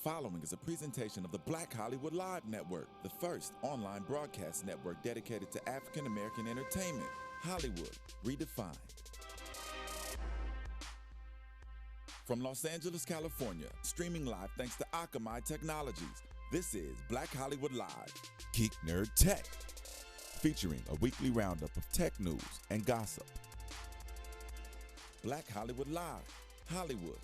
following is a presentation of the Black Hollywood Live Network, the first online broadcast network dedicated to African American entertainment. Hollywood redefined. From Los Angeles, California, streaming live thanks to Akamai Technologies, this is Black Hollywood Live, Geek Nerd Tech, featuring a weekly roundup of tech news and gossip. Black Hollywood Live, Hollywood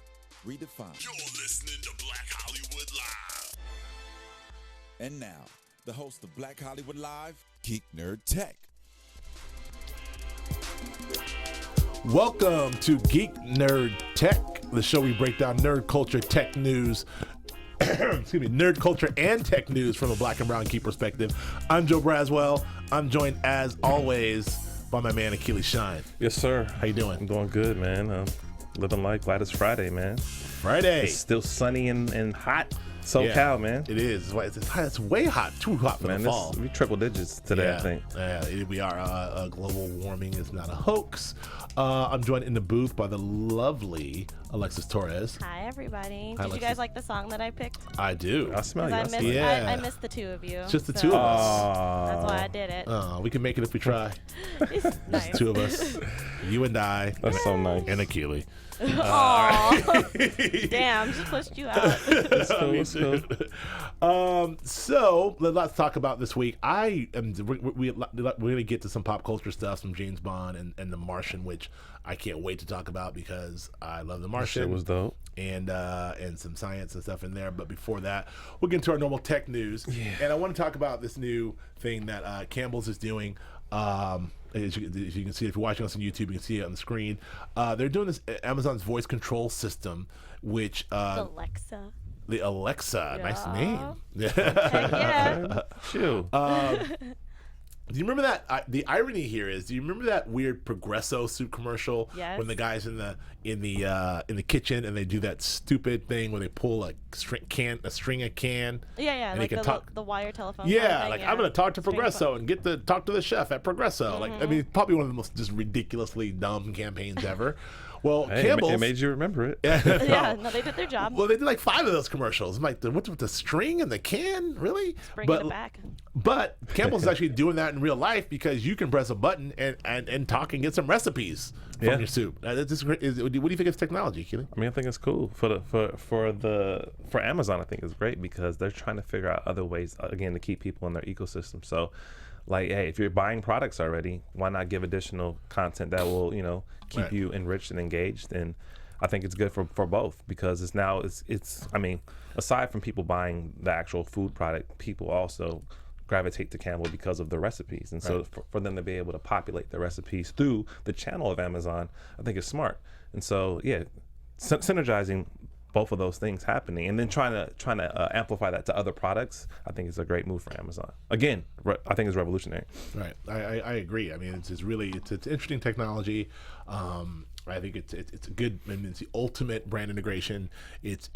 redefined. You're listening to Black Hollywood Live. And now, the host of Black Hollywood Live, Geek Nerd Tech. Welcome to Geek Nerd Tech, the show we break down nerd culture, tech news, nerd culture and tech news from a black and brown geek perspective. I'm Joe Braswell. I'm joined, as always, by my man Achilles Shine. Yes, sir. How you doing? I'm doing good, man. Living life. Glad it's Friday, man. Friday. It's still sunny and hot. SoCal, man. It is. It's way hot. Too hot for the fall. We triple digits today, I think. Yeah, we are. Global warming is not a hoax. I'm joined in the booth by the lovely Alexis Torres. Hi, everybody. Did Alexis. you guys like the song that I picked? I do. I smell you. I missed the two of you. Just the two of us. That's why I did it. We can make it if we try. Nice. Just two of us. You and I. That's so nice. And Achilles. Aww. Damn, just pushed you out. So let's talk about this week. We're going to get to some pop culture stuff, some James Bond and the Martian, which I can't wait to talk about because I love the Martian. Shit was dope. And some science and stuff in there. But before that, we'll get into our normal tech news. Yeah. And I want to talk about this new thing that Campbell's is doing. As you can see, if you're watching us on YouTube, you can see it on the screen. They're doing this Amazon's voice control system, which Alexa. The Alexa, nice name. Heck yeah. Chill. Do you remember that? The irony here is, do you remember that weird Progresso soup commercial? Yes. When the guy's in the kitchen and they do that stupid thing where they pull a string of can. Yeah, and like he can the wire telephone. Yeah, thing, like I'm gonna talk to Progresso and talk to the chef at Progresso. Mm-hmm. Like, I mean, probably one of the most just ridiculously dumb campaigns ever. Well, hey, Campbell's. It made you remember it. No, they did their job. Well, they did like 5 of those commercials. I'm like, what's with the string and the can? Really? Bringing it back. But Campbell's actually doing that in real life because you can press a button and talk and get some recipes from your soup. What do you think of technology, Keely? I mean, I think it's cool for Amazon. I think it's great because they're trying to figure out other ways again to keep people in their ecosystem. So, like, hey, if you're buying products already, why not give additional content that will, keep you enriched and engaged? And I think it's good for both because it's I mean, aside from people buying the actual food product, people also gravitate to Campbell because of the recipes. And so for them to be able to populate the recipes through the channel of Amazon, I think is smart. And so, yeah, synergizing both of those things happening and then trying to amplify that to other products, I think is a great move for Amazon. Again, I think it's revolutionary. Right, I agree. I mean, it's interesting technology. I think it's a good. I mean, it's the ultimate brand integration. It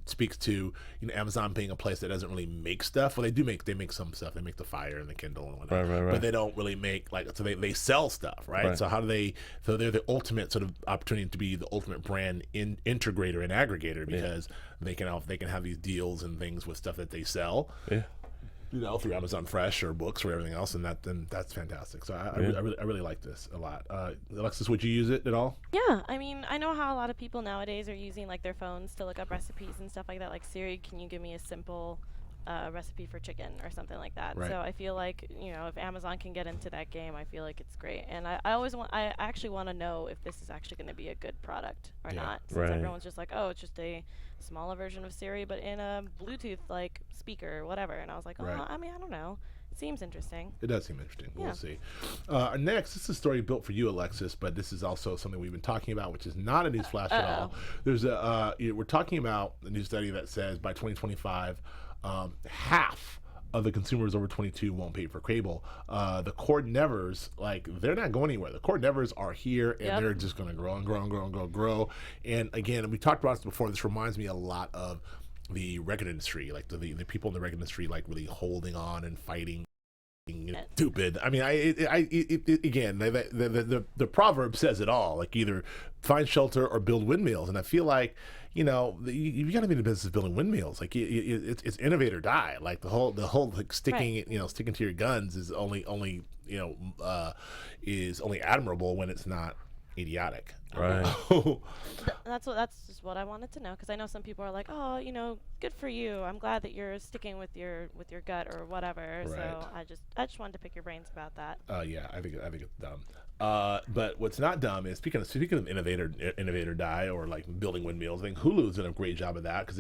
speaks to Amazon being a place that doesn't really make stuff. Well, they make some stuff. They make the Fire and the Kindle and whatnot. Right. But they don't really make so they sell stuff, right? So so they're the ultimate sort of opportunity to be the ultimate brand integrator and aggregator because they can have these deals and things with stuff that they sell. Yeah. Through Amazon Fresh or books or everything else, and that's fantastic. So I really like this a lot. Alexis, would you use it at all? Yeah, I mean, I know how a lot of people nowadays are using like their phones to look up recipes and stuff like that. Like, Siri, can you give me a simple recipe for chicken or something like that? Right. So I feel like if Amazon can get into that game, I feel like it's great. And I actually want to know if this is actually going to be a good product or not. Since everyone's just like, oh, it's just a smaller version of Siri, but in a Bluetooth like speaker or whatever. And I was like, I mean, I don't know. It seems interesting. It does seem interesting. Yeah. We'll see. Next, this is a story built for you, Alexis, but this is also something we've been talking about, which is not a news flash at all. There's we're talking about a new study that says by 2025, half of the consumers over 22 won't pay for cable. The cord nevers, they're not going anywhere. The cord nevers are here, and they're just going to grow and grow and grow and grow. And again, we talked about this before. This reminds me a lot of the record industry, like the people in the record industry, like really holding on and fighting stupid. I mean, again, the proverb says it all. Like either find shelter or build windmills, and I feel like you got to be in the business of building windmills. Like it's innovate or die. Like the whole like sticking sticking to your guns is only admirable when it's not idiotic. Right. That's just what I wanted to know, because I know some people are like, oh, good for you. I'm glad that you're sticking with your gut or whatever. Right. So I just wanted to pick your brains about that. Yeah, I think it's dumb. But what's not dumb is speaking of innovator die or like building windmills. I think Hulu's done a great job of that, because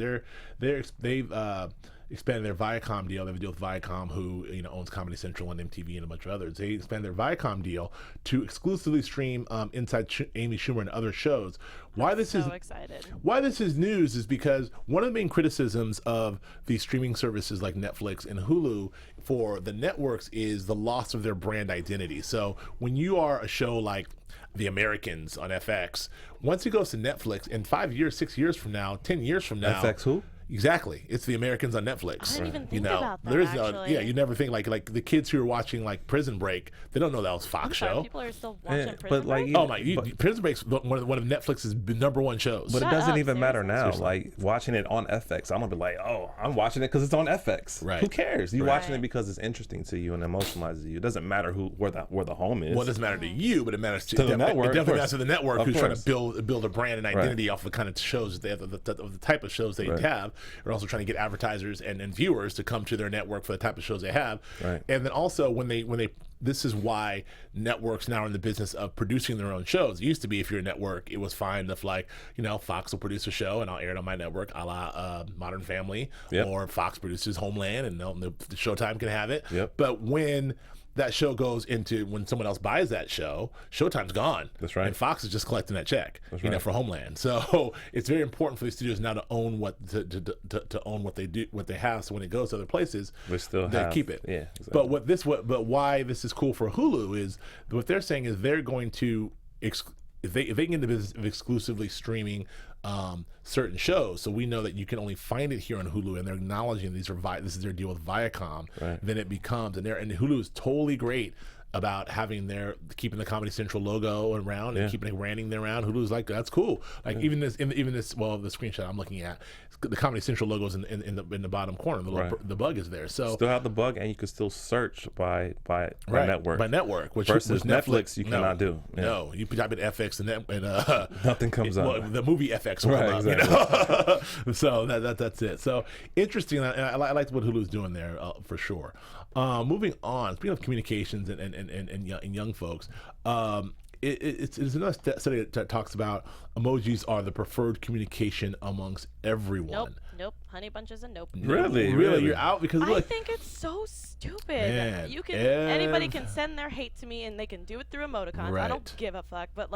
they've expanded their Viacom deal. They have a deal with Viacom, who owns Comedy Central and MTV and a bunch of others. They expanded their Viacom deal to exclusively stream Inside Amy Schumer and other shows. Why this is news is because one of the main criticisms of these streaming services like Netflix and Hulu for the networks is the loss of their brand identity. So when you are a show like The Americans on FX, once it goes to Netflix, in 5 years, 6 years from now, 10 years from now, FX who? Exactly, it's The Americans on Netflix. I didn't even think about that. Actually. You never think like the kids who are watching like Prison Break, they don't know that was Fox show. People are still watching Prison Break. Prison Break's one of Netflix's #1 shows. But it doesn't even matter now. Seriously. Like watching it on FX, I'm gonna be like, oh, I'm watching it because it's on FX. Right. Who cares? You're watching it because it's interesting to you and emotionalizes you. It doesn't matter where the home is. Well, it doesn't matter to you, but it matters to the network. It definitely matters to the network who's trying to build a brand and identity off the kind of shows that they have, the type of shows they have. They're also trying to get advertisers and viewers to come to their network for the type of shows they have. Right. And then also when they this is why networks now are in the business of producing their own shows. It used to be if you're a network, it was fine if Fox will produce a show and I'll air it on my network, a la Modern Family, or Fox produces Homeland and the Showtime can have it. Yep. But when that show goes into, when someone else buys that show, Showtime's gone. That's right. And Fox is just collecting that check, That's for Homeland. So it's very important for these studios now to own to own what they do, what they have. So when it goes to other places, they keep it. Yeah. Exactly. But why this is cool for Hulu is what they're saying is they're going to if they can get into the business of exclusively streaming certain shows, so we know that you can only find it here on Hulu, and they're acknowledging this is their deal with Viacom. Right. Then it becomes, and Hulu is totally great about keeping the Comedy Central logo around and keeping it branding there around. Hulu's like, that's cool. Like even this the screenshot I'm looking at, the Comedy Central logo is in the bottom corner. The bug is there. So still have the bug, and you can still search by network. By network, which Netflix you cannot do. Yeah. No, you type in FX and nothing comes up. Well, the movie FX will come up. Exactly. So that's it. So interesting. I like what Hulu's doing there for sure. Moving on. Speaking of communications and young folks, it's another study that talks about emojis are the preferred communication amongst everyone. Nope. Honey bunches and nope. Really? You're out because look. I think it's so stupid. Man, anybody can send their hate to me and they can do it through emoticons. Right. I don't give a fuck. But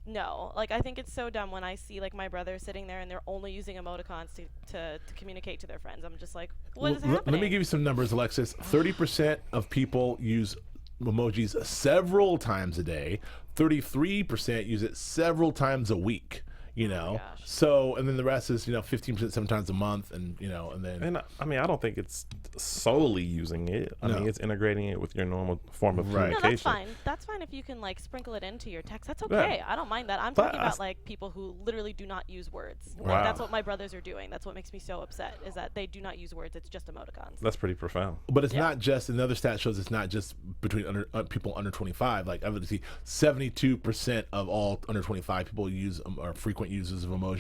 no, I think it's so dumb when I see my brother sitting there and they're only using emoticons to communicate to their friends. I'm just like, what is happening? Let me give you some numbers, Alexis. 30% of people use emojis several times a day. 33% use it several times a week. So, and then the rest is 15% sometimes a month, and I don't think it's solely using it. I mean, it's integrating it with your normal form of communication. No, that's fine. That's fine if you can sprinkle it into your text. That's okay. I don't mind that. I'm talking about people who literally do not use words. Wow. That's what my brothers are doing. That's what makes me so upset, is that they do not use words. It's just emoticons. That's pretty profound. But it's not just. Another stat shows it's not just between people under 25. Like I would see 72% of all under 25 people are frequent users of emojis.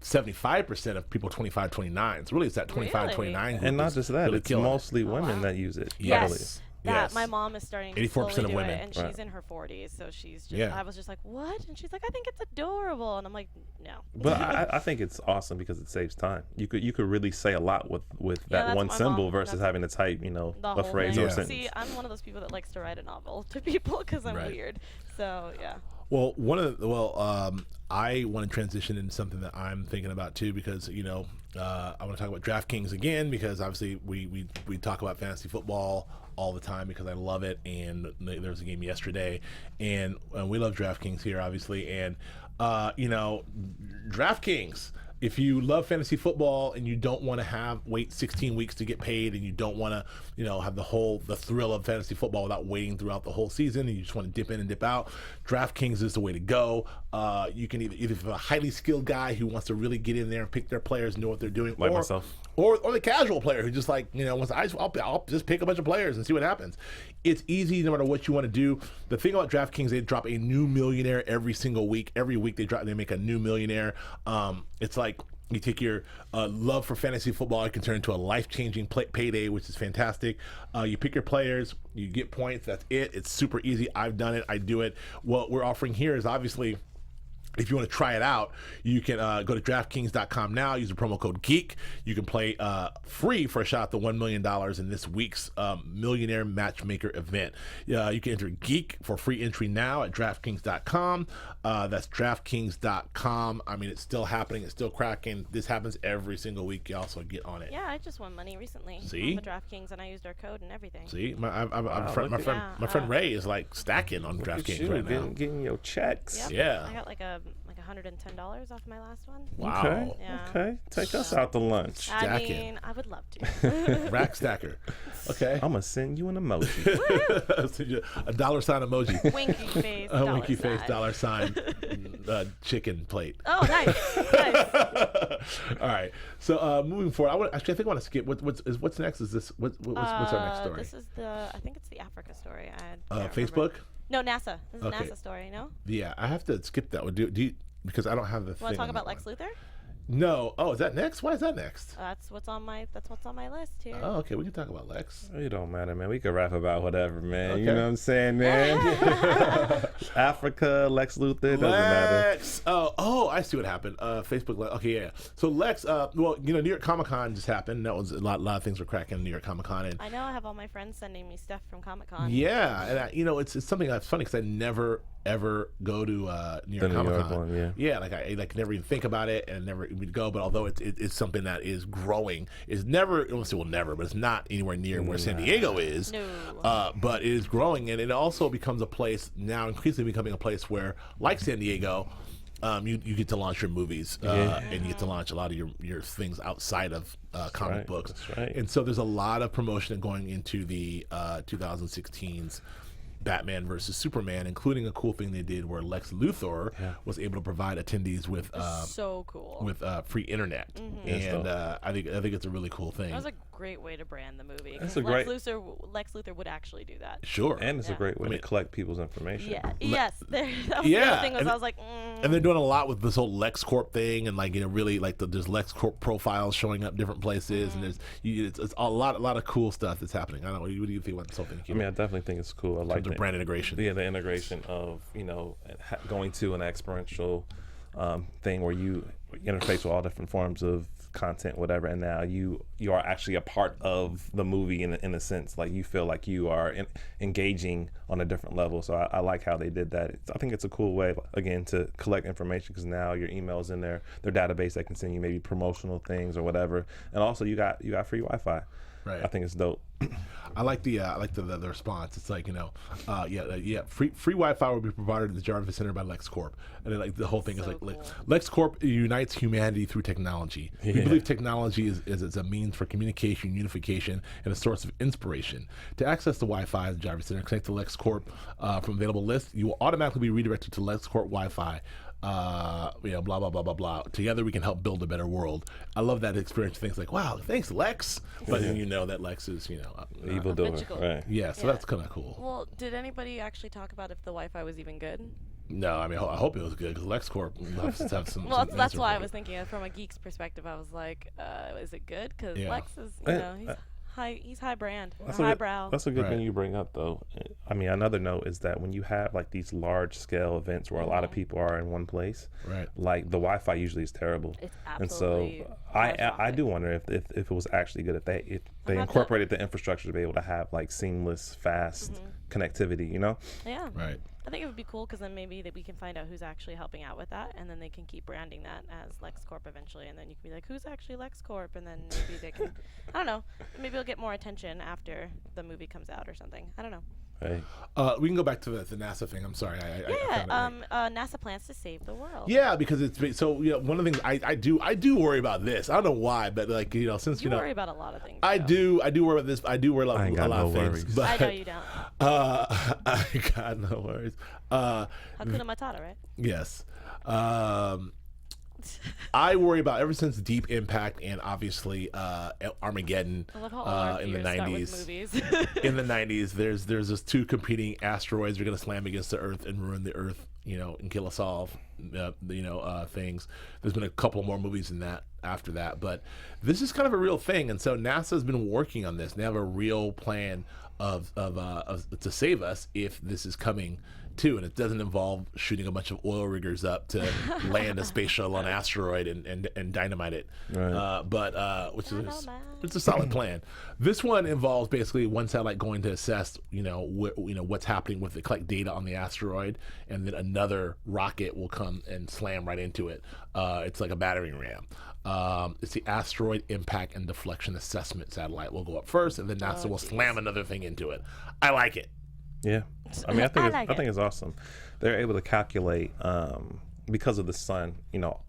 75% of people 25, 29. So really it's that 25, 29 group. And not just that, really it's mostly women that use it. Yes. My mom is starting to 84% slowly of do women. it, and she's in her 40s, so she's just, I was just like, what? And she's like, I think it's adorable, and I'm like, no. But I think it's awesome because it saves time. You could really say a lot with that one symbol versus having to type, a phrase or a sentence. See, I'm one of those people that likes to write a novel to people because I'm weird. So, yeah. Well, I want to transition into something that I'm thinking about too, because I want to talk about DraftKings again, because obviously we talk about fantasy football all the time because I love it, and there was a game yesterday, and we love DraftKings here, obviously, and DraftKings if you love fantasy football and you don't want to wait 16 weeks to get paid, and you don't want to, have the thrill of fantasy football without waiting throughout the whole season, and you just want to dip in and dip out, DraftKings is the way to go. You can either if you're a highly skilled guy who wants to really get in there and pick their players, know what they're doing, like myself. Or the casual player who just wants I'll just pick a bunch of players and see what happens. It's easy no matter what you want to do. The thing about DraftKings, they drop a new millionaire every single week. Every week they make a new millionaire. It's like you take your love for fantasy football, it can turn into a life-changing payday, which is fantastic. You pick your players, you get points, that's it. It's super easy. I've done it. I do it. What we're offering here is obviously, if you want to try it out, you can go to DraftKings.com now. Use the promo code GEEK. You can play free for a shot at the $1 million in this week's Millionaire Matchmaker event. You can enter GEEK for free entry now at DraftKings.com. That's DraftKings.com. I mean, it's still happening. It's still cracking. This happens every single week, y'all, so get on it. Yeah, I just won money recently. See? On the DraftKings, and I used our code and everything. See? My friend Ray is like stacking on DraftKings right now. Getting your checks. Yep. Yeah. I got like $110 off my last one. Wow. Okay. Yeah. Okay. Take us out to lunch. Stacking. I mean, I would love to. Rack stacker. Okay. I'm gonna send you an emoji. Send you a $sign emoji. Winky face. A winky face $sign chicken plate. Oh, nice. All right. So moving forward, I think I want to skip. What's next? Is this what's our next story? This is I think it's the Africa story. I can't Facebook. remember. No, NASA. This is Okay. NASA story. No. Yeah, I have to skip that one. Do you, because I don't have the thing. Want to talk on about that Lex one. Luthor? No. Oh, is that next? Why is that next? That's what's on my list here. Oh, okay. We can talk about Lex. It don't matter, man. We can rap about whatever, man. Okay. You know what I'm saying, man? Africa, Lex Luthor, it doesn't matter. Lex. Oh, I see what happened. Facebook. Okay, yeah. So Lex. Well, New York Comic Con just happened. That was a lot of things were cracking in New York Comic Con, and I know I have all my friends sending me stuff from Comic Con. yeah, and it's something that's funny because I never ever go to New York Comic Con. Yeah, like I never even think about it and never even go. But although it's something that is growing, is never. I won't say will never, but it's not anywhere near where San Diego is. No. But it is growing, and it also becomes a place now, increasingly becoming a place where, like San Diego, you get to launch your movies and you get to launch a lot of your things outside of comic books. That's right. And so there's a lot of promotion going into the 2016's Batman versus Superman, including a cool thing they did where Lex Luthor was able to provide attendees with so cool with free internet, and I think it's a really cool thing. That was a great way to brand the movie. That's 'cause a great- Lex Luthor would actually do that. Sure, And it's a great way to collect people's information. Yeah. Yes. That was the other thing was I was like. And they're doing a lot with this whole LexCorp thing, and really there's LexCorp profiles showing up different places, and it's a lot of cool stuff that's happening. I don't know. What do you think about something? I mean, I definitely think it's cool. I like the brand integration. Yeah, the integration of going to an experiential thing where you interface with all different forms of content, whatever, and now you are actually a part of the movie in a sense. Like you feel like you are engaging on a different level. So I like how they did that. I think it's a cool way, again, to collect information because now your email's in their database that can send you maybe promotional things or whatever, and also you got free Wi-Fi. Right. I think it's dope. I like the response. It's like free Wi-Fi will be provided at the Jarvis Center by LexCorp, and then the whole thing is like cool. LexCorp unites humanity through technology. We believe technology is a means for communication, unification, and a source of inspiration. To access the Wi-Fi at the Jarvis Center, connect to LexCorp from available lists. You will automatically be redirected to LexCorp Wi-Fi. Blah blah blah blah blah. Together we can help build a better world. I love that experience. Things like, wow, thanks Lex, but then you know that Lex is Evil doer, Magical. right? Yeah, so that's kind of cool. Well, did anybody actually talk about if the Wi-Fi was even good? No, I mean I hope it was good because LexCorp loves to have some. Well, some that's answer why for I it. was thinking from a geek's perspective. I was like, is it good? Because Yeah. Lex is, he's high brand, That's highbrow. That's a good thing Right. you bring up, though. I mean, another note is that when you have like these large scale events where a lot of people are in one place, Right. like the Wi-Fi usually is terrible. It's And so absolutely I catastrophic. do wonder if it was actually good if they have to- incorporated the infrastructure to be able to have like seamless, fast connectivity. Yeah. Right. I think it would be cool because then maybe that we can find out who's actually helping out with that, and then they can keep branding that as LexCorp eventually, and then you can be like, who's actually LexCorp, and then maybe they can, I don't know, maybe it'll get more attention after the movie comes out or something. I don't know. Hey. We can go back to the NASA thing. I'm sorry. NASA plans to save the world. Yeah, because it's so one of the things I do worry about this. I don't know why, but like since you worry about a lot of things. I do worry about this. I do worry about a lot of things. But, I know you don't. I got no worries. Hakuna Matata, right? Yes. I worry about ever since Deep Impact and obviously Armageddon in the 90s. In the 90s, there's this two competing asteroids are going to slam against the Earth and ruin the Earth, and kill us all. Things. There's been a couple more movies in that after that, but this is kind of a real thing, and so NASA's been working on this. They have a real plan of to save us if this is coming too, and it doesn't involve shooting a bunch of oil riggers up to land a space shuttle on an asteroid and dynamite it. Right. Which is it's a solid plan. This one involves basically one satellite going to assess what's happening with it, collect data on the asteroid, and then another rocket will come and slam right into it. It's like a battering ram. It's the Asteroid Impact and Deflection Assessment satellite will go up first, and then NASA will slam another thing into it. I like it. Yeah, I mean, I think it's awesome. They're able to calculate because of the sun.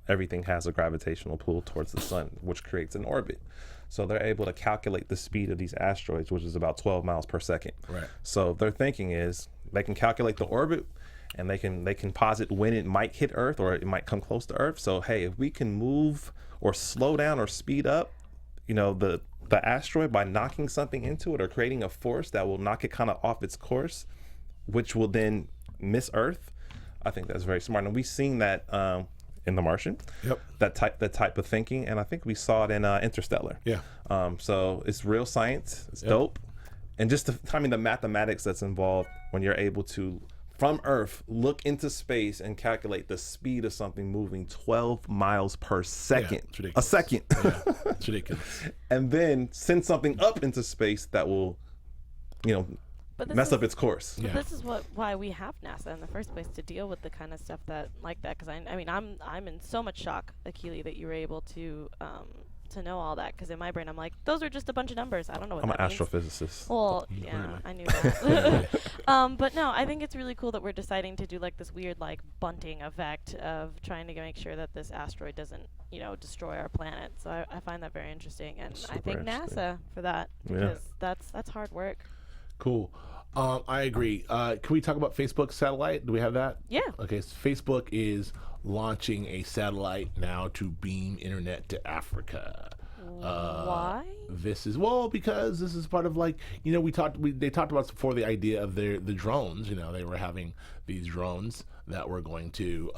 Everything has a gravitational pull towards the sun, which creates an orbit. So they're able to calculate the speed of these asteroids, which is about 12 miles per second. Right. So their thinking is they can calculate the orbit, and they can posit when it might hit Earth or it might come close to Earth. So hey, if we can move or slow down or speed up, the asteroid by knocking something into it or creating a force that will knock it kind of off its course, which will then miss Earth. I think that's very smart, and we've seen that in The Martian. Yep. That type of thinking, and I think we saw it in Interstellar. Yeah. So it's real science. It's dope, and just the mathematics that's involved when you're able to, from Earth, look into space and calculate the speed of something moving 12 miles per second. Yeah, a second. Yeah, it's ridiculous. And then send something up into space that will, mess up its course. But this is why we have NASA in the first place, to deal with the kind of stuff like that. Because I'm in so much shock, Akili, that you were able to know all that, because in my brain I'm like, those are just a bunch of numbers. I don't know what I'm that an means. astrophysicist. Well, yeah, I knew that. But no, I think it's really cool that we're deciding to do like this weird like bunting effect of trying to make sure that this asteroid doesn't destroy our planet. So I find that very interesting, and I thank NASA for that, because that's hard work. Cool. I agree. Can we talk about Facebook satellite? Do we have that? Yeah. Okay, so Facebook is launching a satellite now to beam internet to Africa. Why? Because this is part of they talked about this before, the idea of the drones. They were having these drones that were going to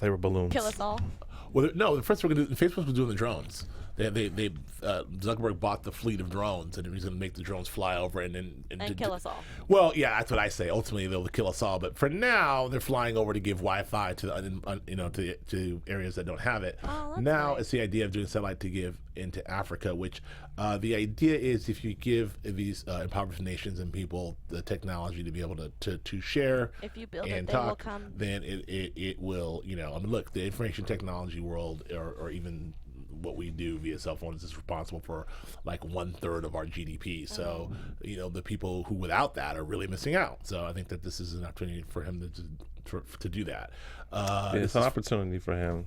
they were balloons. Kill us all. Well, no. The first Facebook was doing the drones. They Zuckerberg bought the fleet of drones, and he was going to make the drones fly over and kill us all. Well, yeah, that's what I say. Ultimately, they'll kill us all. But for now, they're flying over to give Wi-Fi to areas that don't have it. Oh, that's now nice. it's the idea of doing satellite to give into Africa, which the idea is if you give these impoverished nations and people the technology to be able to share, if you build and it, talk, they will come. then it will. Look, the information technology world, or even what we do via cell phones, is responsible for like 1/3 of our GDP. So, the people who without that are really missing out. So I think that this is an opportunity for him to do that. It's an opportunity for him,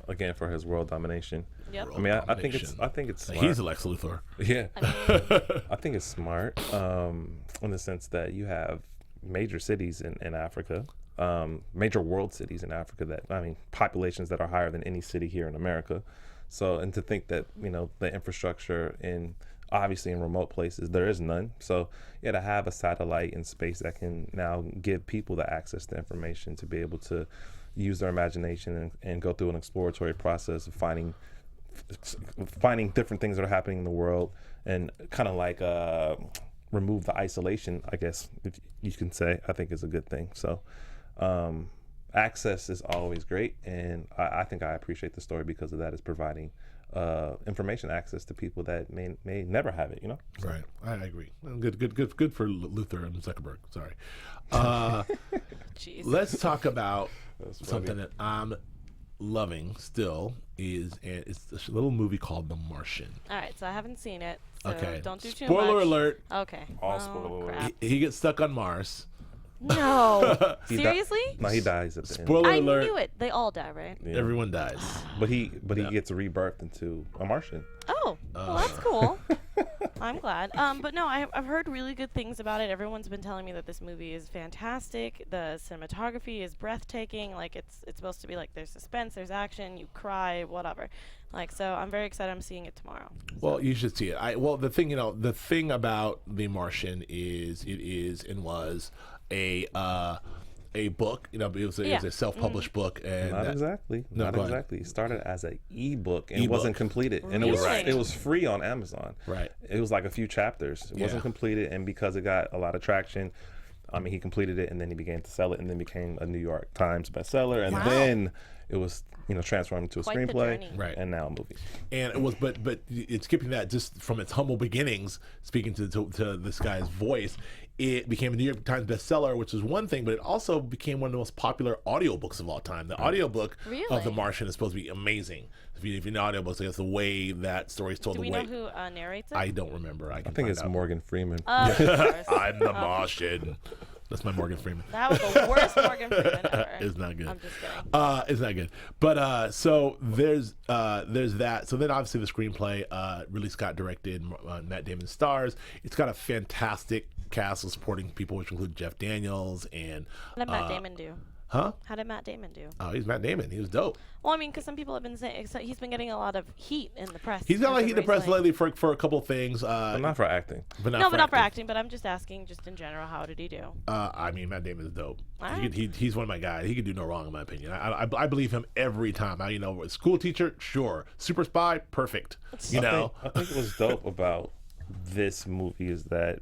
again, for his world domination. Yep. I think it's smart. He's a Lex Luthor. Yeah. I think it's smart in the sense that you have major cities in Africa, major world cities in Africa populations that are higher than any city here in America. So, and to think that, the infrastructure obviously in remote places, there is none. So, to have a satellite in space that can now give people the access to information to be able to use their imagination and go through an exploratory process of finding different things that are happening in the world, and kind of like remove the isolation, I guess, if you can say, I think is a good thing. So, access is always great, and I think I appreciate the story because of that. Is providing information access to people that may never have it. Right, I agree. Good for Luther and Zuckerberg. Sorry. Let's talk about something that I'm loving still. It's a little movie called The Martian. All right, so I haven't seen it, So Okay. don't do too Spoiler much. alert. Okay. All Oh, spoiler alert. crap. He gets stuck on Mars. No. He di- Seriously? No, he dies at the Spoiler I alert. knew it. They all die, right? end. Yeah. Everyone dies. But he gets rebirthed into a Martian. Oh, well, that's cool. I'm glad. But no, I've heard really good things about it. Everyone's been telling me that this movie is fantastic. The cinematography is breathtaking. Like it's supposed to be like there's suspense, there's action, you cry, whatever. Like so, I'm very excited. I'm seeing it tomorrow. Well, you should see it. The thing about The Martian is it is and was a book. It was a self-published book, and Not exactly. No, Not go ahead. exactly. It started as an ebook and Ebook. wasn't completed, and Really? it was free on Amazon. Right. It was like a few chapters. It Yeah. wasn't completed, and because it got a lot of traction, he completed it, and then he began to sell it, and then became a New York Times bestseller, and Wow. then it was transformed into a Quite the screenplay, journey. Right. and now a movie. And it was, but it's skipping that just from its humble beginnings. Speaking to this guy's voice, it became a New York Times bestseller, which is one thing, but it also became one of the most popular audiobooks of all time. The audiobook of Really? The Martian is supposed to be amazing. If you know audiobooks, I guess the way that story's told, Do we the way know who narrates it? I don't remember. I I think it's Morgan Freeman. Of course. I'm the Martian. That's my Morgan Freeman. That was the worst Morgan Freeman ever. It's not good. I'm just kidding. It's not good. But so there's that. So then obviously the screenplay, Ridley Scott directed, Matt Damon stars. It's got a fantastic cast of supporting people, which include Jeff Daniels and How did Matt Damon do? huh? How did Matt Damon do? Oh, he's Matt Damon. He was dope. Well, I mean, because some people have been saying he's been getting a lot of heat in the press. He's got like as heat of in the press recently. lately for a couple of things. But not for acting. but No, but not for acting. acting. But I'm just asking, just in general, how did he do? I mean, Matt Damon is dope. Alright. He's one of my guys. He could do no wrong, in my opinion. I believe him every time. School teacher, sure. Super spy, perfect. I think what's dope about this movie is that,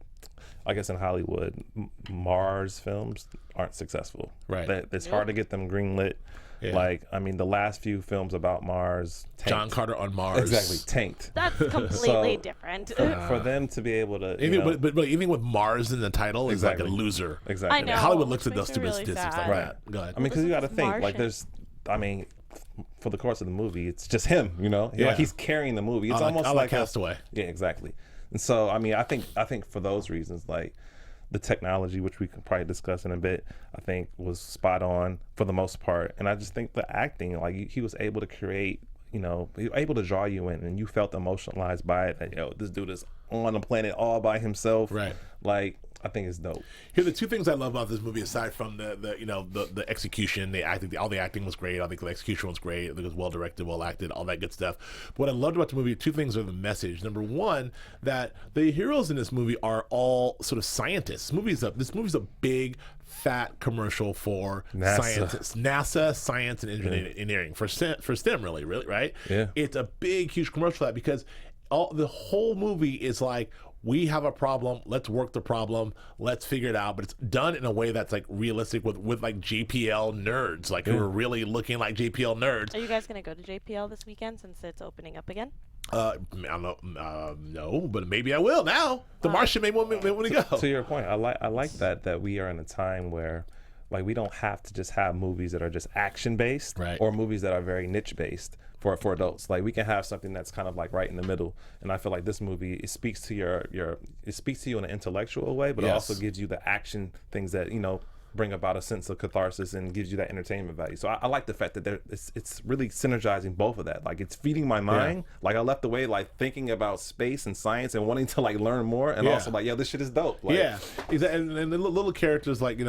I guess in Hollywood, Mars films aren't successful. Right. That it's hard to get them greenlit. Yeah. Like, the last few films about Mars, tanked. John Carter on Mars. Exactly, tanked. That's completely different. For them to be able to, But even with Mars in the title, is like Exactly. a loser. exactly. I know. Hollywood looks which at those makes me really statistics like sad. that. Go ahead. Because you got to This is think, like, Martian. for the course of the movie, it's just him, Yeah. Like, he's carrying the movie. It's I like- almost I like like Castaway. Yeah, exactly. And so, I think for those reasons, like, the technology, which we can probably discuss in a bit, I think was spot on for the most part. And I just think the acting, like, he was able to create, he was able to draw you in, and you felt emotionalized by it. That this dude is on the planet all by himself. Right. Like, I think it's dope. Here are the two things I love about this movie, aside from the execution, the acting. All the acting was great. I think the execution was great. I think it was well directed, well acted, all that good stuff. But what I loved about the movie, two things are the message. Number one, that the heroes in this movie are all sort of scientists. This movie's a big, fat commercial for NASA. scientists, NASA, science, and engineering for STEM, really, right? Yeah. It's a big, huge commercial for that because the whole movie is like, we have a problem, let's work the problem, let's figure it out, but it's done in a way that's like realistic with like JPL nerds, like who are really looking like JPL nerds. Are you guys gonna go to JPL this weekend since it's opening up again? I don't know, no, but maybe I will now. The Martian may want me to go. To your point, I like that we are in a time where, like, we don't have to just have movies that are just action based, Right. or movies that are very niche based for adults. Like, we can have something that's kind of like right in the middle. And I feel like this movie, it speaks to it speaks to you in an intellectual way, but it Yes. also gives you the action things that bring about a sense of catharsis and gives you that entertainment value. So I like the fact that it's really synergizing both of that. Like, it's feeding my mind. Like, I left away like thinking about space and science and wanting to like learn more, and also like, this shit is dope. Like, Yeah, and the little characters like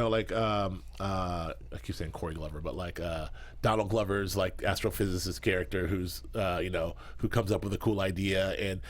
I keep saying Corey Glover, but like Donald Glover's like astrophysicist character who's who comes up with a cool idea, and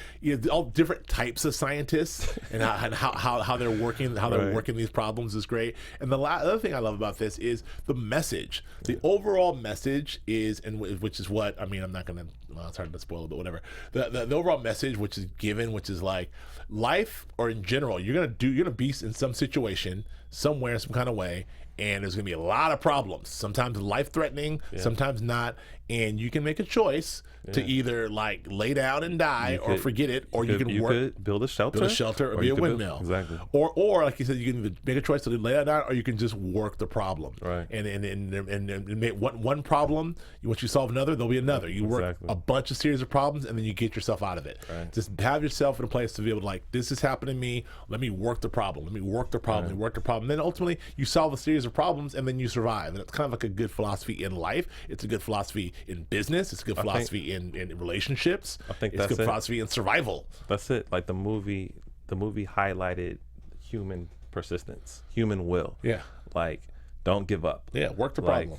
all different types of scientists and how they're working these problems is great. And the other thing I love about this is the message. The overall message is, and which is what I'm not gonna. Well, it's hard to spoil it, but whatever. The overall message, which is given, which is like life, or in general, you're gonna be in some situation, somewhere, some kind of way, and there's going to be a lot of problems. Sometimes life-threatening, sometimes not, and you can make a choice to either like lay down and die or forget it, or you can could build a shelter, or be a windmill. Exactly. Or like you said, you can either make a choice to lay down, or you can just work the problem. Right. And make one problem. Once you solve another, there'll be another. You work a bunch of series of problems, and then you get yourself out of it. Right. Just have yourself in a place to be able to like, this is happening to me. Let me work the problem. Let me work the problem. Let me work the problem. Then ultimately, you solve a series of problems, and then you survive. And it's kind of like a good philosophy in life. It's a good philosophy in business. It's a good philosophy in relationships. I think it's good philosophy in survival. That's it. Like the movie highlighted human persistence, human will. Yeah. Like, don't give up. Yeah, work the problem.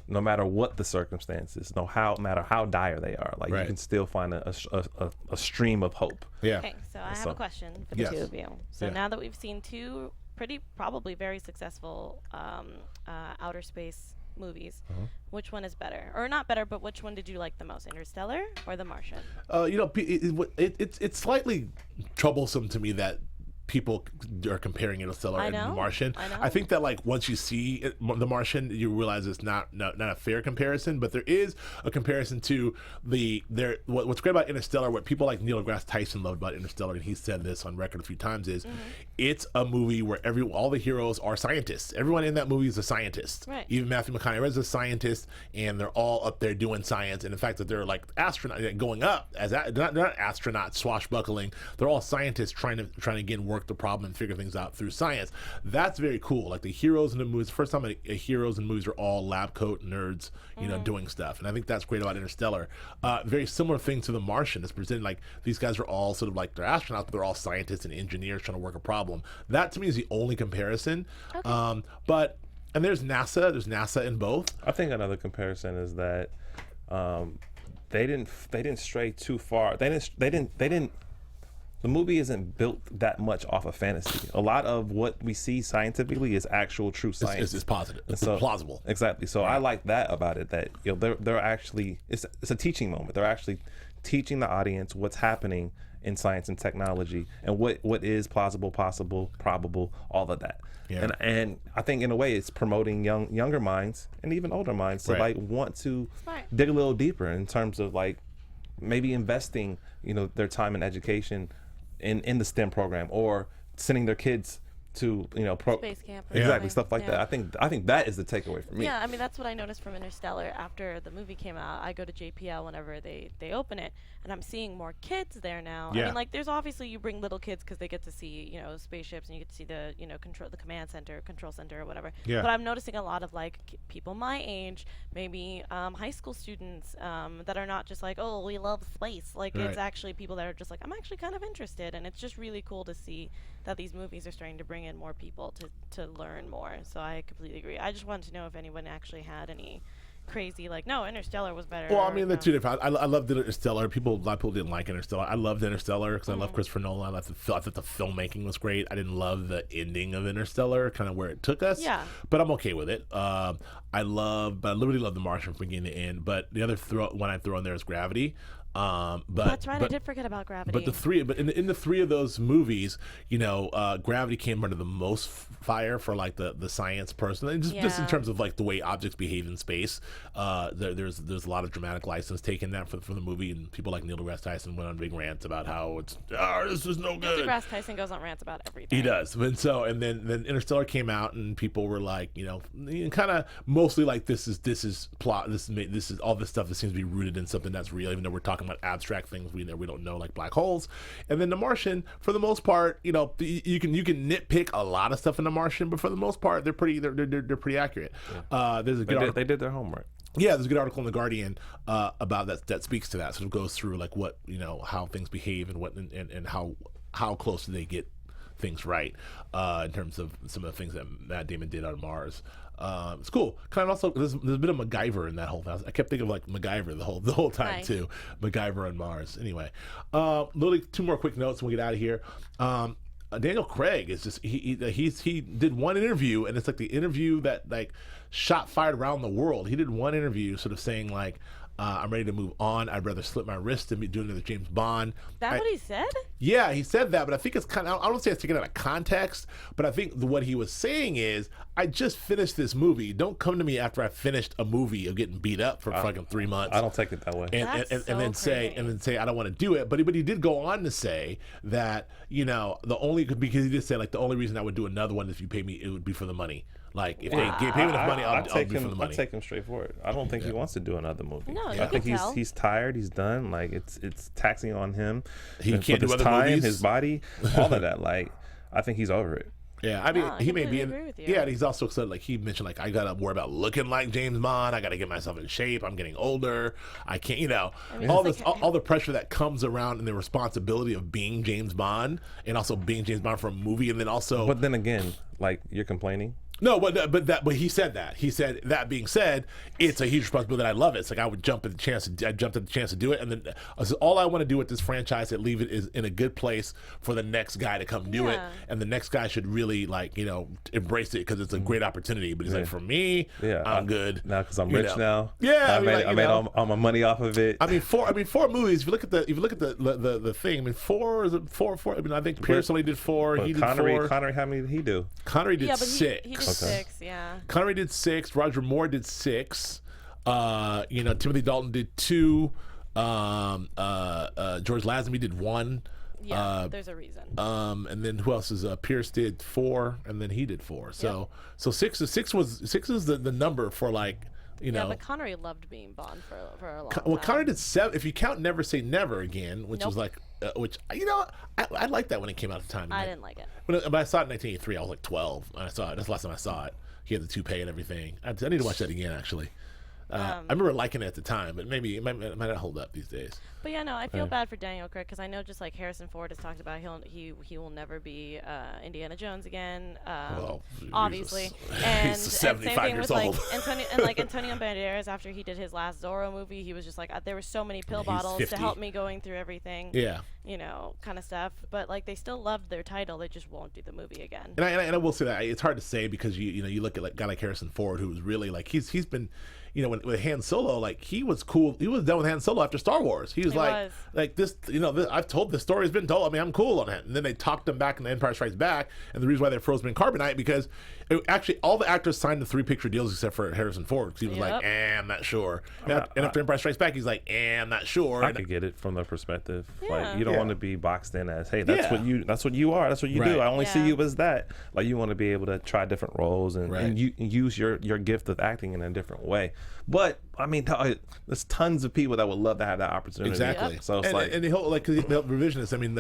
No matter what the circumstances, no matter how dire they are, like you can still find a stream of hope. Yeah. Okay, so I have a question for the two of you. So now that we've seen two probably very successful outer space movies, which one is better, or not better, but which one did you like the most, Interstellar or The Martian? It's slightly troublesome to me that people are comparing Interstellar and The Martian. I think that like once you see The Martian, you realize it's not a fair comparison, but there is a comparison to what's great about Interstellar, what people like Neil deGrasse Tyson loved about Interstellar, and he said this on record a few times, is it's a movie where all the heroes are scientists. Everyone in that movie is a scientist. Right. Even Matthew McConaughey is a scientist, and they're all up there doing science. And the fact that they're like astronauts going up they're not astronauts swashbuckling. They're all scientists trying to again work the problem and figure things out through science. That's very cool. Like the heroes in the movies, first time heroes in movies are all lab coat nerds, doing stuff. And I think that's great about Interstellar. Very similar thing to The Martian. It's presented like these guys are all sort of like they're astronauts, but they're all scientists and engineers trying to work a problem. That to me is the only comparison. Okay. And there's NASA in both. I think another comparison is that they didn't stray too far. They didn't. The movie isn't built that much off of fantasy. A lot of what we see scientifically is actual true science. It's positive. It's plausible. Exactly. So I like that about it. That they're actually it's a teaching moment. They're actually teaching the audience what's happening in science and technology and what is plausible, possible, probable, all of that. Yeah. And I think in a way it's promoting younger minds and even older minds to like want to dig a little deeper in terms of like maybe investing their time and education in the STEM program, or sending their kids to space camp stuff like that. I think that is the takeaway for me. Yeah, I mean that's what I noticed from Interstellar. After the movie came out, I go to JPL whenever they open it, and I'm seeing more kids there now. I mean, like there's obviously you bring little kids because they get to see spaceships, and you get to see the command center, control center, or whatever. Yeah. But I'm noticing a lot of like people my age, maybe high school students that are not just like, oh, we love space. Like it's actually people that are just like, I'm actually kind of interested, and it's just really cool to see that these movies are starting to bring in more people to learn more. So I completely agree. I just wanted to know if anyone actually had any crazy like, no, Interstellar was better. Well, I mean, they're two different. I loved Interstellar. A lot of people didn't like Interstellar. I loved Interstellar because I love Christopher Nolan. I thought the filmmaking was great. I didn't love the ending of Interstellar, kind of where it took us. Yeah. But I'm okay with it. I literally love The Martian from beginning to end. But the other one I throw in there is Gravity. That's right. I did forget about Gravity. But in the three of those movies, Gravity came under the most fire for like the science person, and just in terms of like the way objects behave in space. There's a lot of dramatic license taken that for the movie, and people like Neil deGrasse Tyson went on big rants about how this is no good. Neil deGrasse Tyson goes on rants about everything. He does, and then Interstellar came out, and people were like, kind of mostly like this is plot. This is all this stuff that seems to be rooted in something that's real, even though we're talking about abstract things we don't know, like black holes. And then The Martian, for the most part, you can nitpick a lot of stuff in The Martian, but for the most part, they're pretty accurate. Yeah. There's a good they did their homework. Yeah, there's a good article in The Guardian about that speaks to that. Sort of goes through like what how things behave and what and how close do they get things right in terms of some of the things that Matt Damon did on Mars. It's cool. Kind of also there's a bit of MacGyver in that whole thing. I kept thinking of like MacGyver the whole time too. MacGyver on Mars. Anyway, literally two more quick notes and we get out of here. Daniel Craig is just he did one interview, and it's like the interview that like shot fired around the world. He did one interview sort of saying like, I'm ready to move on. I'd rather slit my wrist than be doing another James Bond. That what he said? Yeah, he said that, but I think it's kind of, I don't say it's taken out of context, but I think what he was saying is, I just finished this movie. Don't come to me after I finished a movie of getting beat up for fucking 3 months. I don't take it that way. And then say I don't want to do it. But he did go on to say that, you know, because he just said like the only reason I would do another one is if you pay me, it would be for the money. Like if they pay me enough money, I'll do it for the money. I take him straight for it. I don't think he wants to do another movie. No, I think he's tired. He's done. Like it's taxing on him. He can't do his other time, movies. his body, all of that. Like I think he's over it. Yeah, I mean, he may be. agree with you. Yeah, and he's also said like he mentioned like I gotta worry about looking like James Bond. I gotta get myself in shape. I'm getting older. I can't, you know, all the pressure that comes around and the responsibility of being James Bond and also being James Bond for a movie, and then also. But then again, like you're complaining. No, but he said that. He said that being said, it's a huge responsibility that I love it. It's like I would jump at the chance. I jumped at the chance to do it, and then all I want to do with this franchise is leave it is in a good place for the next guy to come do it, and the next guy should really like embrace it because it's a great opportunity. But he's like, for me, I'm good now because I'm rich now. Yeah, I made all my money off of it. I mean, four movies. If you look at the thing, I mean, four. I mean, I think Pierce only did 4. He did 4. Connery, how many did he do? Connery did 6. He did 6, yeah. Connery did 6. Roger Moore did 6. Timothy Dalton did 2. George Lazenby did 1. Yeah, there's a reason. And then who else is Pierce did 4, and then he did 4. So 6 is the number for like. Yeah, but Connery loved being Bond for a long time. Well, Connery did 7. If you count Never Say Never Again, which was like, I liked that when it came out at the time. I didn't like it. But I saw it in 1983. I was like 12 when I saw it. That's the last time I saw it. He had the toupee and everything. I need to watch that again, actually. I remember liking it at the time, but maybe it might not hold up these days. But yeah, no, I feel bad for Daniel Craig because I know just like Harrison Ford has talked about, he will never be Indiana Jones again. Obviously, and he's 75 years old. Antonio Banderas, after he did his last Zorro movie, he was just like, there were so many pill bottles 50. to help me going through everything. Yeah. Kind of stuff. But like they still loved their title, they just won't do the movie again. And I will say that it's hard to say because you look at like a guy like Harrison Ford, who was really like he's been. With Han Solo, like he was cool. He was done with Han Solo after Star Wars. He was like this. I've told this story has been told. I mean, I'm cool on it. And then they talked him back in The Empire Strikes Back, and the reason why they froze him in carbonite because actually all the actors signed the 3 picture deals except for Harrison Ford because he was like, I'm not sure. And after Empire Strikes Back, he's like, I'm not sure. I could get it from their perspective. Yeah. Like you don't want to be boxed in as, hey, that's what you are. That's what you do. I only see you as that. Like you want to be able to try different roles and use your gift of acting in a different way. But I mean, there's tons of people that would love to have that opportunity. Exactly. Yep. So it's and the whole the revisionist. I mean,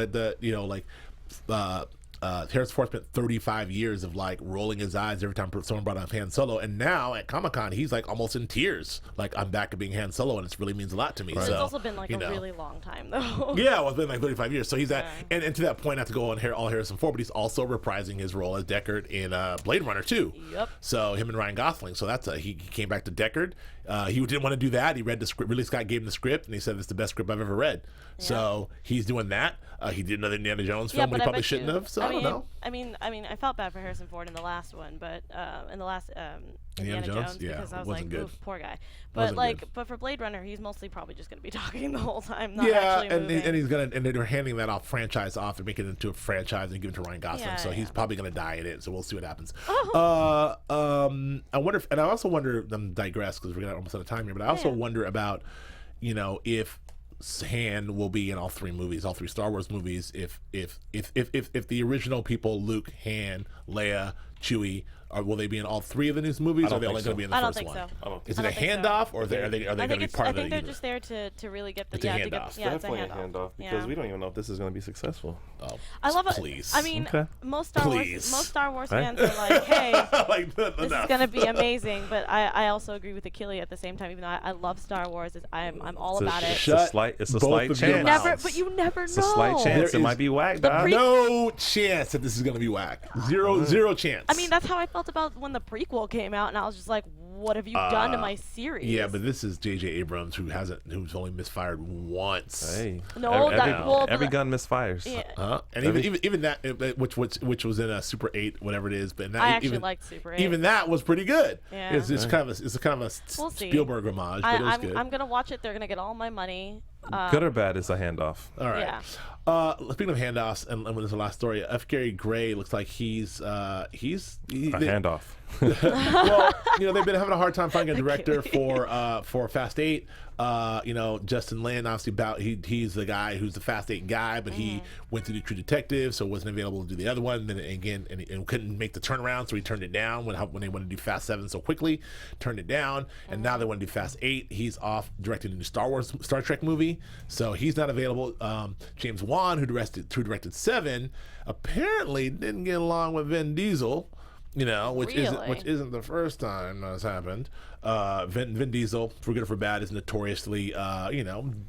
Harrison Ford spent 35 years of like rolling his eyes every time someone brought up Han Solo, and now at Comic-Con he's like almost in tears. Like I'm back to being Han Solo, and it really means a lot to me. Right. So, it's also been like a really long time though. Yeah, well, it's been like 35 years. So he's at, and to that point, not to go on all Harrison Ford, but he's also reprising his role as Deckard in Blade Runner 2. Yep. So him and Ryan Gosling. So that's he came back to Deckard. He didn't want to do that. He read the script. Ridley Scott gave him the script, and he said it's the best script I've ever read. Yeah. So he's doing that. He did another Indiana Jones film, but he probably shouldn't have. So I don't know. I mean, I felt bad for Harrison Ford in the last one, but in the last Indiana Jones because I was like, oof, poor guy. But but for Blade Runner, he's mostly probably just going to be talking the whole time, not actually moving. and they're handing that franchise off and making it into a franchise and giving it to Ryan Gosling. So he's probably going to die in it. So we'll see what happens. I wonder and I also wonder. I'm digress because we're getting almost out of time here, but I also wonder about, if Han will be in all 3 movies, all 3 Star Wars movies. If the original people, Luke, Han, Leia, Chewie, will they be in all 3 of the new movies? Or are they only going to be in the first one? Is it a handoff, or are they going to be part of it? I think they're just there to really get the handoff. Yeah, it's a handoff because we don't even know if this is going to be successful. Oh, I love it. Please. I mean, most Star Wars fans are like, hey, this is going to be amazing. But I also agree with Achille at the same time. Even though I love Star Wars, I'm all about it. It's a slight chance. But you never know. It's a slight chance. It might be whack. No chance that this is going to be whack. Zero chance. I mean, that's how I felt about when the prequel came out, and I was just like, what have you done to my series? Yeah, but this is J.J. Abrams who's only misfired once. Hey, No, every gun misfires. Yeah. And even that, which was in a Super 8, whatever it is, but that, I actually liked Super 8. Even that was pretty good. Yeah. It's kind of a We'll see. Spielberg homage, but it was good. I'm gonna watch it. They're gonna get all my money. Good or bad is a handoff. All right. Yeah. Speaking of handoffs, and there's the last story. F. Gary Gray looks like he's handoff. Well, they've been having a hard time finding a director for Fast 8. Justin Lin, obviously, he's the guy who's the Fast 8 guy, but he went to do True Detective, so wasn't available to do the other one. And then again, and couldn't make the turnaround, so he turned it down when they wanted to do Fast 7 so quickly. Turned it down, and now they want to do Fast 8. He's off directing a new Star Trek movie, so he's not available. James Wan, who directed 7, apparently didn't get along with Vin Diesel. Which isn't the first time that's happened. Vin Diesel, for good or for bad, is notoriously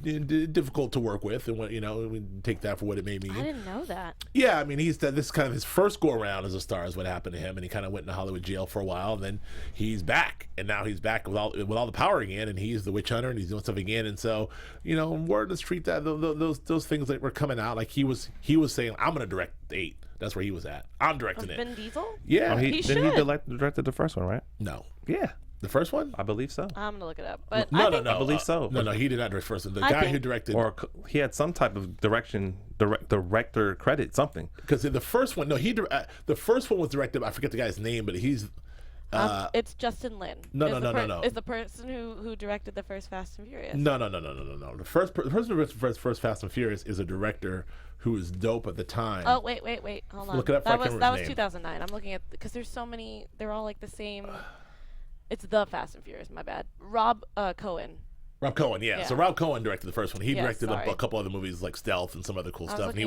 difficult to work with, and we take that for what it may mean. I didn't know that. Yeah, I mean, this is kind of his first go around as a star is what happened to him, and he kind of went into Hollywood jail for a while, and then he's back, and now he's back with all the power again, and he's the witch hunter, and he's doing stuff again, and so word on the street that those things that were coming out, like he was saying, I'm going to direct 8. That's where he was at. I'm directing it. Vin Diesel? Yeah. He should. He directed the first one, right? No. Yeah. The first one? I believe so. I'm going to look it up. But No. I believe so. No, he did not direct the first one. The guy who directed... Or he had some type of director credit, something. Because the first one... No, the first one was directed... I forget the guy's name, but he's... it's Justin Lin. No. Is the person who directed the first Fast and Furious. No. The person who directed the first Fast and Furious is a director who was dope at the time. Oh, wait. Hold on. Look it up. That was 2009. I'm looking at... Because there's so many... They're all like the same... It's the Fast and Furious. My bad. Rob Cohen. Rob Cohen, yeah. So Rob Cohen directed the first one. He directed a couple other movies like Stealth and some other cool stuff. And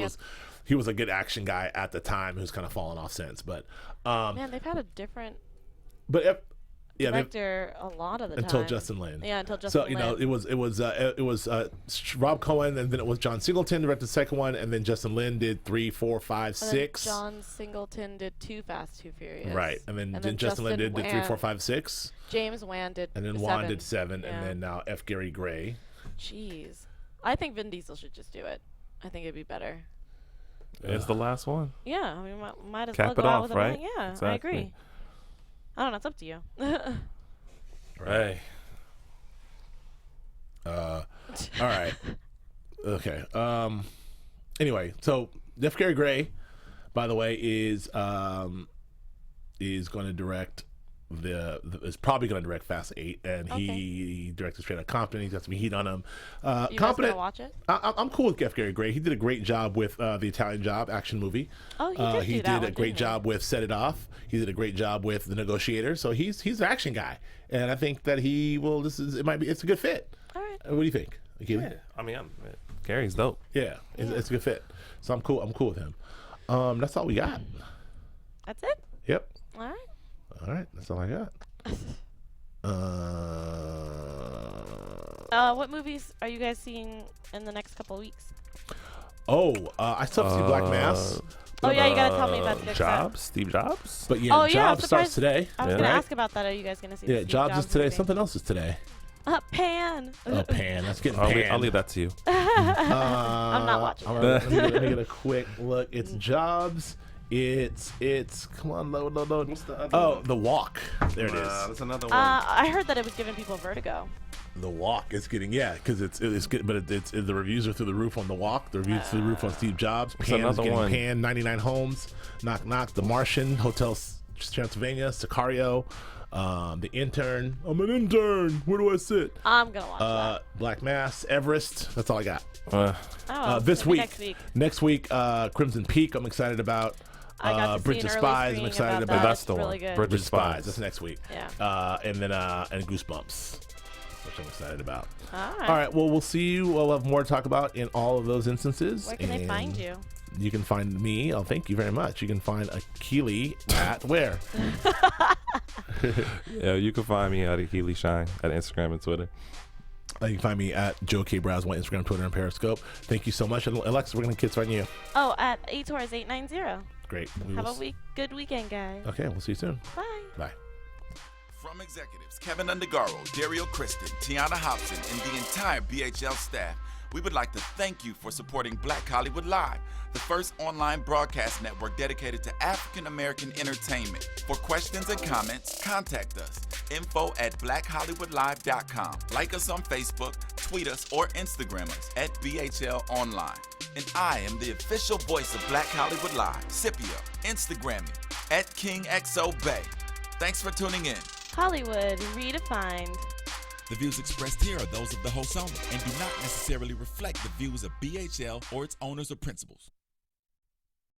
he was a good action guy at the time who's kind of fallen off since. But man, they've had a different... director a lot of the until time. Justin Lin. Yeah, until Justin Lin. So it was Rob Cohen, and then it was John Singleton directed the second one, and then Justin Lin did 3, 4, 5, 6. John Singleton did 2 Fast, 2 Furious. Right, and then Justin Lin did 3, 4, 5, 6. James Wan did. And then Wan did 7, and then now F. Gary Gray. Jeez, I think Vin Diesel should just do it. I think it'd be better. It's the last one. Yeah, I mean, might as Cap well go it out off, with right? it. Yeah, Exactly. I agree. I don't know. It's up to you. Right. All right. Okay. Anyway, so F. Gary Gray, by the way, is going to direct is probably going to direct Fast 8, and he directed Straight Outta Compton. He's got some heat on him. You guys gonna watch it? I'm cool with F. Gary Gray. He did a great job with the Italian Job action movie. Oh, he did a great job with Set It Off. He did a great job with The Negotiator. So he's an action guy, and I think that it's a good fit. All right. What do you think? Yeah, I mean, Gary's dope. Yeah, it's a good fit. So I'm cool with him. That's all we got. That's it? Yep. All right, that's all I got. What movies are you guys seeing in the next couple of weeks? I still have to see Black Mass. Oh yeah, you gotta tell me about the Jobs, Steve Jobs. But Jobs starts today. I was gonna ask about that. Are you guys gonna see? Yeah, Jobs is today. Movie? Something else is today. Pan. Oh, Pan. Let's get Pan. I'll leave that to you. I'm not watching. All right, let me get a quick look. It's Jobs. It's come on, load. What's the other one? The Walk. There it is. That's another one. I heard that it was giving people vertigo. The Walk is getting because it's good, but it's the reviews are through the roof on The Walk. The reviews through the roof on Steve Jobs. Pan is getting one. Pan, 99 Homes, Knock Knock, The Martian, Hotel Transylvania, Sicario, The Intern. I'm an intern. Where do I sit? I'm gonna watch that. Black Mass, Everest. That's all I got. This week. Next week, Crimson Peak. I'm excited about. Bridge of Spies. I'm excited about. That's the really one. Good. Bridge of Spies. That's next week. Yeah. And then and Goosebumps, which I'm excited about. All right. All right. Well, we'll see you. We'll have more to talk about in all of those instances. Where can they find you? You can find me. Oh, thank you very much. You can find Akili at where? Yeah, you can find me at Akili Shine at Instagram and Twitter. You can find me at Joe K. Braswell, Instagram, Twitter, and Periscope. Thank you so much. And Alexis, we're going to kids find you. Oh, at ATORS890. Great. Have a good weekend, guys. Okay, we'll see you soon. Bye. Bye. From executives Kevin Undergaro, Dario Kristen, Tiana Hobson, and the entire BHL staff, we would like to thank you for supporting Black Hollywood Live, the first online broadcast network dedicated to African American entertainment. For questions and comments, contact us. info@blackhollywoodlive.com. Like us on Facebook, tweet us, or Instagram us at BHL Online. And I am the official voice of Black Hollywood Live, Scipio. Instagram me at KingXOBay. Thanks for tuning in. Hollywood redefined. The views expressed here are those of the host only and do not necessarily reflect the views of BHL or its owners or principals.